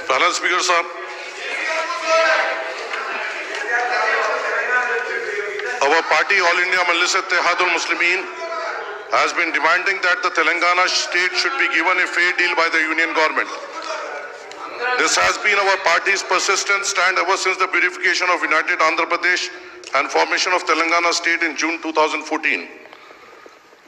Panel Speaker Sahab, our party All India Majlis Ittehadul Muslimin has been demanding that the Telangana state should be given a fair deal by the union government. This has been our party's persistent stand ever since the purification of United Andhra Pradesh and formation of Telangana state in June 2014.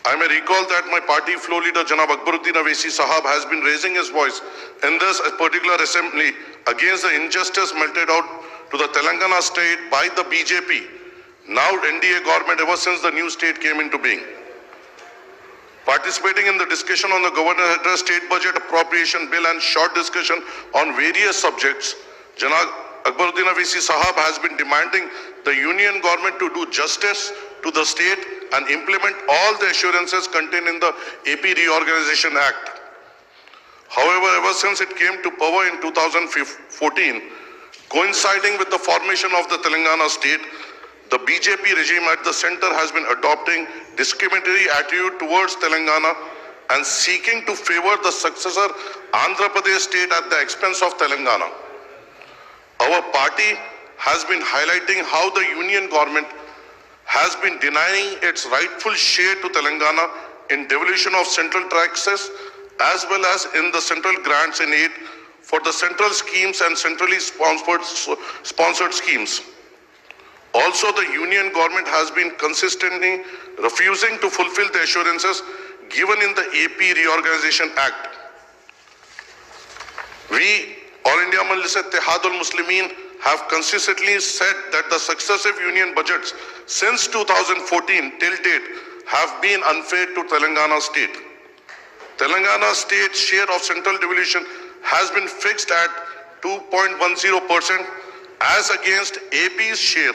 I may recall that my party floor leader Janab Akbaruddin Owaisi Sahab has been raising his voice in this particular assembly against the injustice meted out to the Telangana state by the BJP, now NDA government, ever since the new state came into being. Participating in the discussion on the Governor Address State Budget Appropriation Bill and short discussion on various subjects, Janab Akbaruddin Owaisi Sahab has been demanding the union government to do justice to the state and implement all the assurances contained in the AP Reorganization Act. However, ever since it came to power in 2014, coinciding with the formation of the Telangana state, the BJP regime at the center has been adopting discriminatory attitude towards Telangana and seeking to favor the successor Andhra Pradesh state at the expense of Telangana. Our party has been highlighting how the union government has been denying its rightful share to Telangana in devolution of central taxes as well as in the central grants and aid for the central schemes and centrally sponsored schemes. Also, the union government has been consistently refusing to fulfill the assurances given in the AP Reorganization Act. We, All India Majlis Ittehadul Muslimin, have consistently said that the successive union budgets since 2014 till date have been unfair to Telangana state. Telangana state's share of central devolution has been fixed at 2.10% as against AP's share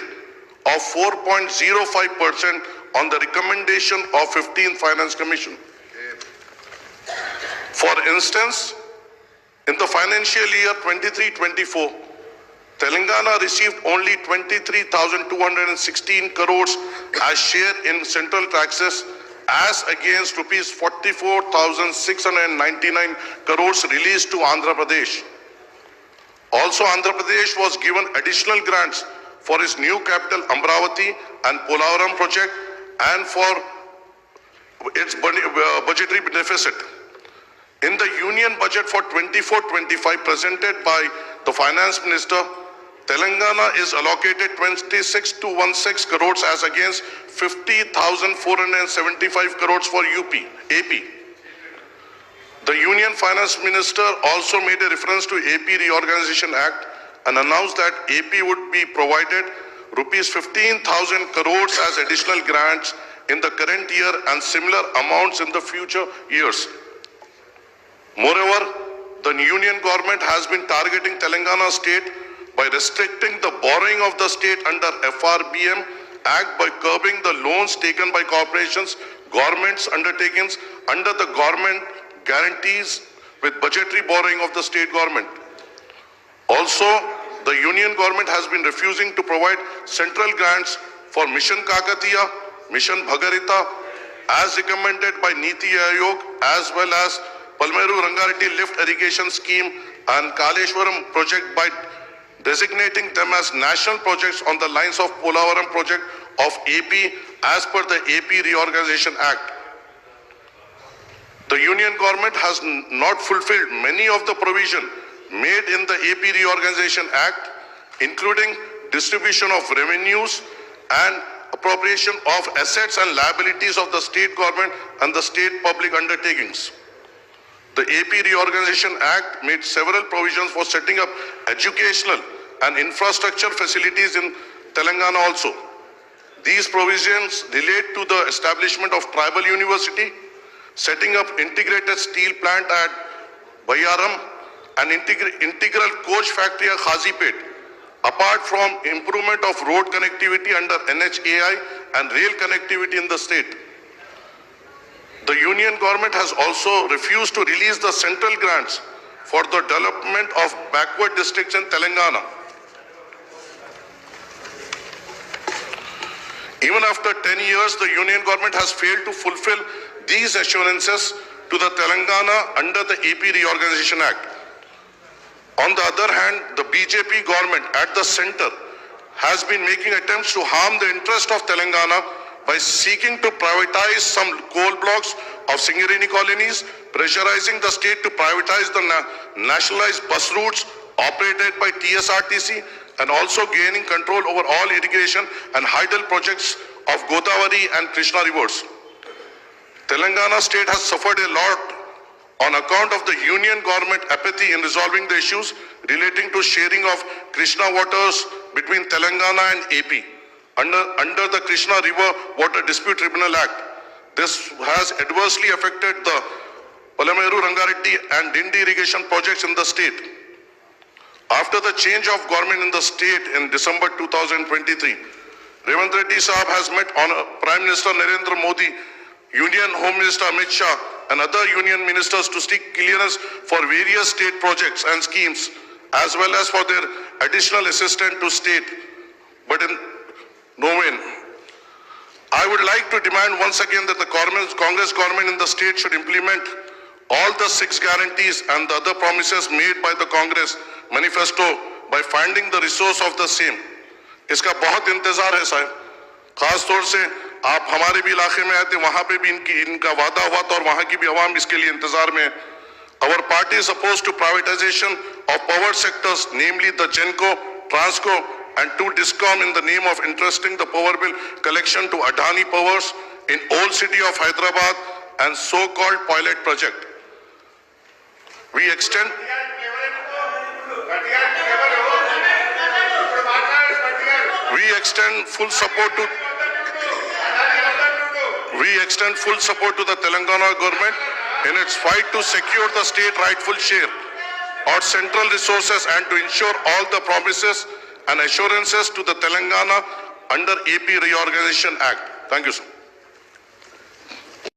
of 4.05% on the recommendation of 15th Finance Commission. For instance, in the financial year 23-24, Telangana received only 23,216 crores as share in central taxes as against rupees 44,699 crores released to Andhra Pradesh. Also, Andhra Pradesh was given additional grants for its new capital Amravati and Polavaram project and for its budgetary deficit. In the union budget for 24-25 presented by the Finance Minister, Telangana is allocated 26,216 crores as against 50,475 crores for AP. The Union Finance Minister also made a reference to AP Reorganization Act and announced that AP would be provided rupees 15,000 crores as additional grants in the current year and similar amounts in the future years. Moreover, the union government has been targeting Telangana state by restricting the borrowing of the state under FRBM Act by curbing the loans taken by corporations, governments, undertakings under the government guarantees with budgetary borrowing of the state government. Also, the union government has been refusing to provide central grants for Mission Kakatiya, Mission Bhagarita as recommended by Niti Aayog, as well as Palmeru Rangareddy Lift Irrigation Scheme and Kaleshwaram project by designating them as national projects on the lines of Polavaram project of AP as per the AP Reorganization Act. The union government has not fulfilled many of the provision made in the AP Reorganization Act, including distribution of revenues and appropriation of assets and liabilities of the state government and the state public undertakings. The AP Reorganization Act made several provisions for setting up educational and infrastructure facilities in Telangana also. These provisions relate to the establishment of tribal university, setting up integrated steel plant at Bayaram, and integral coach factory at Khazipet, apart from improvement of road connectivity under NHAI and rail connectivity in the state. The union government has also refused to release the central grants for the development of backward districts in Telangana. Even after 10 years, the union government has failed to fulfill these assurances to the Telangana under the AP Reorganization Act. On the other hand, the BJP government at the center has been making attempts to harm the interest of Telangana by seeking to privatize some coal blocks of Singareni colonies, pressurizing the state to privatize the nationalized bus routes operated by TSRTC, and also gaining control over all irrigation and hydel projects of Godavari and Krishna rivers. Telangana state has suffered a lot on account of the union government apathy in resolving the issues relating to sharing of Krishna waters between Telangana and AP under the Krishna River Water Dispute Tribunal Act. This has adversely affected the Palameru, Rangareddy and Dindi irrigation projects in the state. After the change of government in the state in December 2023, Revant Reddy Saab has met Prime Minister Narendra Modi, Union Home Minister Amit Shah and other union ministers to seek clearance for various state projects and schemes, as well as for their additional assistance to state, but in no win. I would like to demand once again that the Congress government in the state should implement all the 6 guarantees and the other promises made by the Congress manifesto by finding the resource of the same. इसका बहुत इंतजार है साहब, खास तौर से आप हमारे भी इलाके में आए थे, वहां पे भी इनका वादा हुआ था और वहां की भी आवाम इसके लिए इंतजार में है. Our party is opposed to privatization of power sectors, namely the Genco, Transco and 2 Discom in the name of entrusting the power bill collection to Adani Powers in old city of Hyderabad and so-called pilot project. We extend full support to the Telangana government in its fight to secure the state rightful share of central resources and to ensure all the promises and assurances to the Telangana under AP Reorganization Act. Thank you, sir.